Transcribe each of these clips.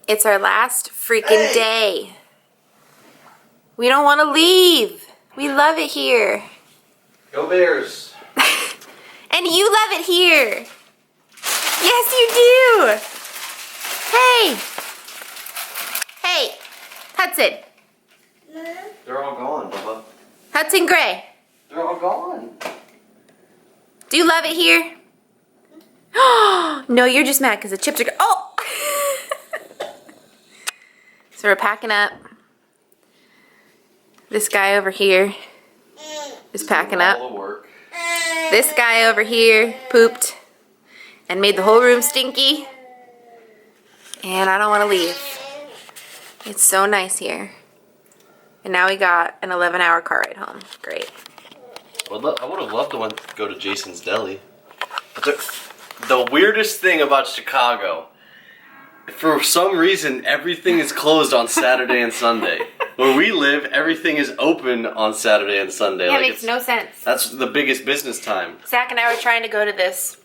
It's our last freaking day. We don't want to leave. We love it here. Go Bears. And you love it here. Yes, you do. Hey. Hey, Hudson. They're all gone, Bubba. Hudson Gray. They're all gone. Do you love it here? No, you're just mad because the chips are... Oh! So we're packing up. This guy over here is packing up. All the work. This guy over here pooped and made the whole room stinky. And I don't want to leave. It's so nice here. And now we got an 11-hour car ride home. Great. Well, I would have loved to go to Jason's Deli. But the weirdest thing about Chicago, for some reason, everything is closed on Saturday and Sunday. Where we live, everything is open on Saturday and Sunday. Yeah, like it makes no sense. That's the biggest business time. Zach and I were trying to go to this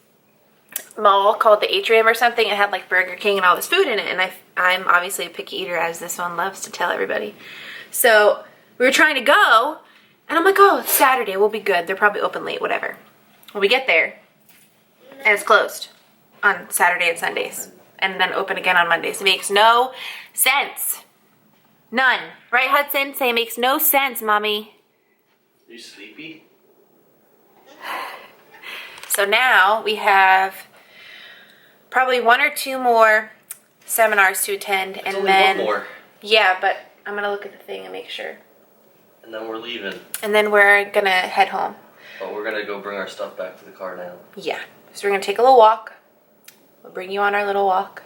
mall called the Atrium or something. It had like Burger King and all this food in it. And I'm obviously a picky eater, as this one loves to tell everybody. So we were trying to go, and I'm like, oh, it's Saturday. We'll be good. They're probably open late, whatever. Well, we get there, and it's closed on Saturday and Sundays. And then open again on Mondays. It makes no sense. None. Right, Hudson? Say it makes no sense, Mommy. Are you sleepy? So now we have probably 1 or 2 more seminars to attend. There's and only then one more. Yeah, but I'm going to look at the thing and make sure. And then we're leaving. And then we're going to head home. But we're going to go bring our stuff back to the car now. Yeah. So we're going to take a little walk. We'll bring you on our little walk.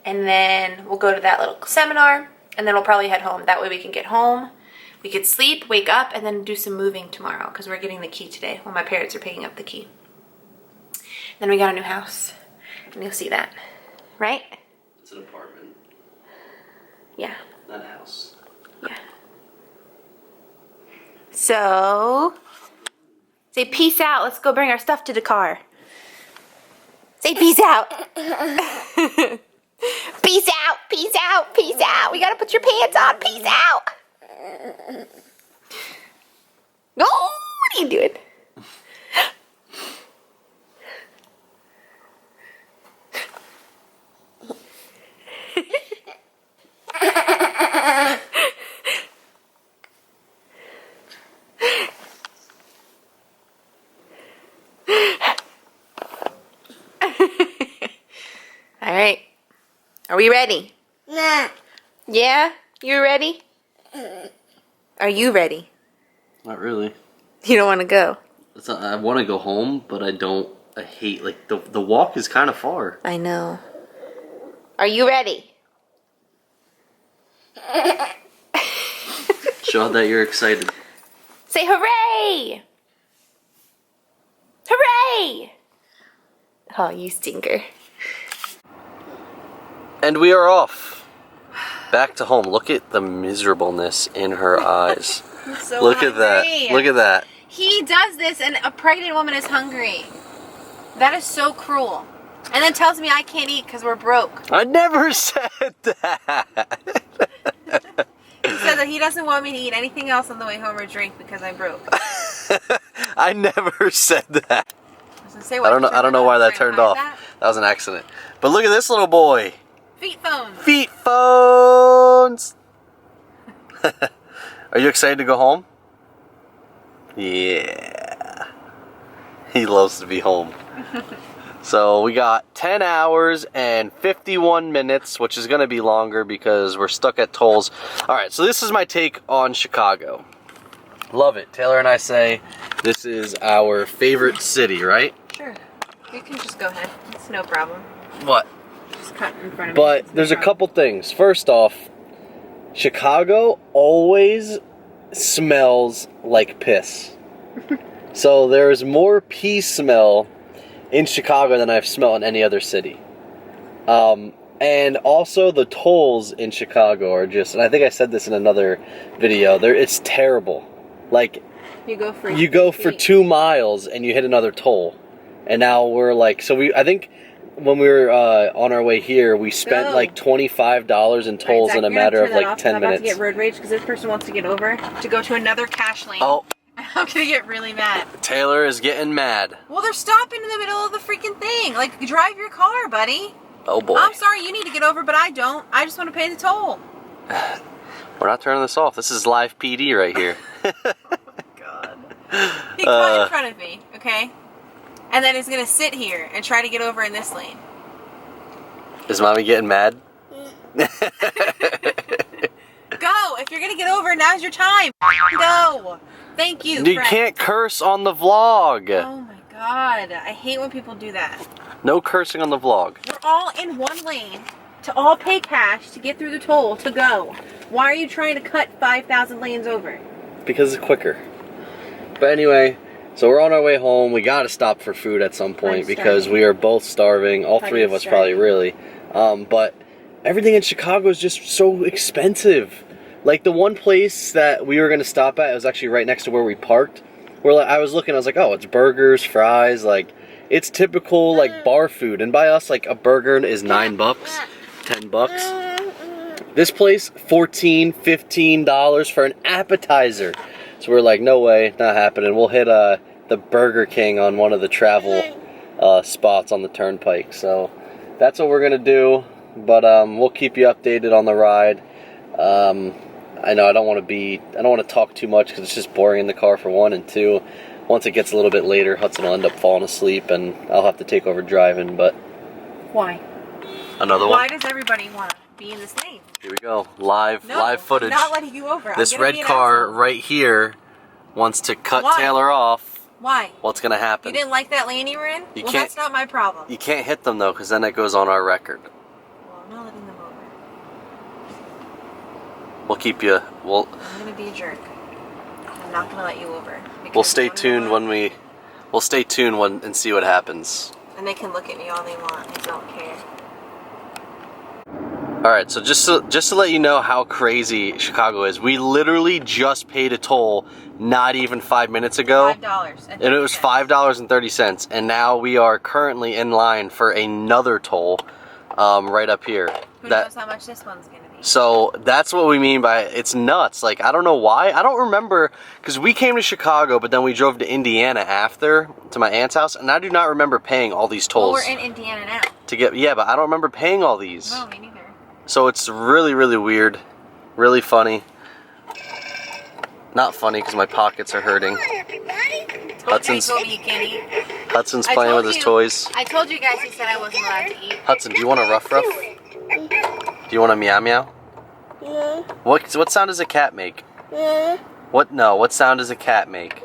And then we'll go to that little seminar. And then we'll probably head home. That way we can get home. We could sleep, wake up, and then do some moving tomorrow. Because we're getting the key today. Well, my parents are picking up the key. Then we got a new house. And you'll see that. Right? It's an apartment. Yeah. Not a house. Yeah. So, say peace out. Let's go bring our stuff to the car. Say peace out. Peace out. Peace out. Peace out. We gotta put your pants on. Peace out. No, what are you doing? All right. Are we ready? Nah. Yeah? You ready? Are you ready? Not really. You don't want to go. I want to go home, but I don't. I hate, like, the walk is kind of far. I know. Are you ready? Show that you're excited. Say hooray! Hooray! Oh, you stinker. And we are off. Back to home. Look at the miserableness in her eyes. So Look at that. Look at that. He does this and a pregnant woman is hungry. That is so cruel. And then tells me I can't eat because we're broke. I never said that. He said that he doesn't want me to eat anything else on the way home or drink because I'm broke. I never said that. Say I don't know why that turned off. That was an accident. But look at this little boy. Feet phones. Feet phones. Are you excited to go home? Yeah. He loves to be home. So we got 10 hours and 51 minutes, which is going to be longer because we're stuck at tolls. All right, so this is my take on Chicago. Love it. Taylor and I say this is our favorite city, right? Sure. You can just go ahead. It's no problem. What? Just cut in front of me. But there's a couple things. First off, Chicago always smells like piss. So there's more pee smell in Chicago than I've smelled in any other city. And also the tolls in Chicago are just, and I think I said this in another video, it's terrible. Like, you go for 2 miles and you hit another toll. And now we're like, I think when we were on our way here, we spent like $25 in tolls in a matter of like 10 I'm minutes. about to get road rage because this person wants to get over to go to another cash lane. Oh. I'm gonna get really mad. Taylor is getting mad. Well, they're stopping in the middle of the freaking thing. Like, drive your car, buddy. Oh boy. I'm sorry you need to get over, but I don't. I just want to pay the toll. We're not turning this off. This is live PD right here. Oh my god. He cut in front of me, okay? And then he's gonna sit here and try to get over in this lane. Is mommy getting mad? Go! If you're gonna get over, now's your time. Go! Thank you, You friend. can't curse on the vlog. Oh my god. I hate when people do that. No cursing on the vlog. We're all in one lane to all pay cash to get through the toll to go. Why are you trying to cut 5,000 lanes over? Because it's quicker. But anyway, so we're on our way home. We gotta stop for food at some point because we are both starving. All three of us probably really. But everything in Chicago is just so expensive. Like the one place that we were gonna stop at, it was actually right next to where we parked. I was looking, I was like, oh, it's burgers, fries, like it's typical like bar food. And by us, like a burger is $9, $10. This place, $14, $15 for an appetizer. So we're like, no way, not happening. We'll hit the Burger King on one of the travel spots on the turnpike. So that's what we're gonna do. But we'll keep you updated on the ride. I know I don't want to talk too much because it's just boring in the car for one, and two, once it gets a little bit later, Hudson will end up falling asleep and I'll have to take over driving. But why? Another one. Why does everybody want to be in this lane? Here we go, live footage. I'm not letting you over. This red car right here wants to cut Taylor off. Why? What's gonna happen? You didn't like that lane you were in? Well, that's not my problem. You can't hit them though, because then it goes on our record. Well, I'm not letting them over. We'll keep you. I'm gonna be a jerk. I'm not gonna let you over. We'll stay tuned We'll stay tuned and see what happens. And they can look at me all they want. I don't care. All right, so just to let you know how crazy Chicago is, we literally just paid a toll not even 5 minutes ago. $5. And it was $5.30, and now we are currently in line for another toll right up here. Who knows how much this one's gonna be? So that's what we mean by it's nuts. Like, I don't know why. I don't remember, because we came to Chicago, but then we drove to Indiana after, to my aunt's house, and I do not remember paying all these tolls. Well, we're in Indiana now. Yeah, but I don't remember paying all these. No, me neither. So it's really, really weird. Really funny. Not funny, because my pockets are hurting. Hudson's playing with his toys. I told you guys he said I wasn't allowed to eat. Hudson, do you want a ruff ruff? Do you want a meow meow? Yeah. What sound does a cat make? Yeah. What sound does a cat make?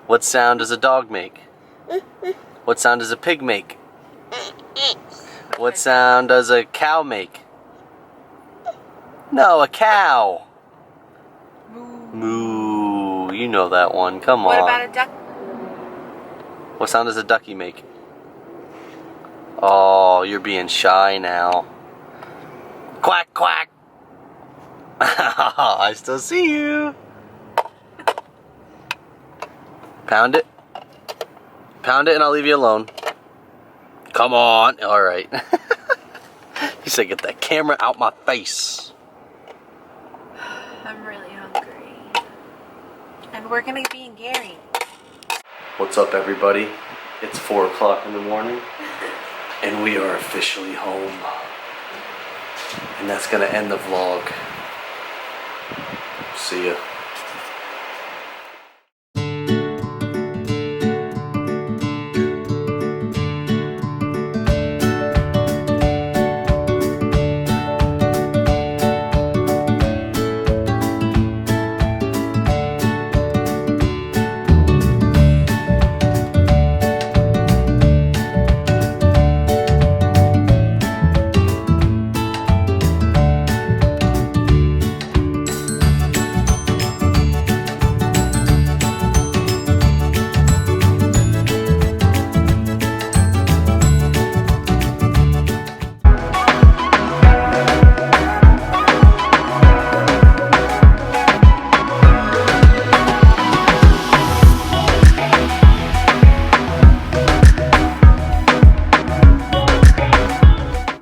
What sound does a dog make? What sound does a pig make? What sound does a cow make? No, a cow. Moo. You know that one. Come on. What about a duck? What sound does a ducky make? Oh, you're being shy now. Quack, quack. I still see you. Pound it. Pound it and I'll leave you alone. Come on. All right. He said, get that camera out my face. I'm really hungry. And we're going to be in Gary. What's up, everybody? It's 4 o'clock in the morning. And we are officially home. And that's going to end the vlog. See ya.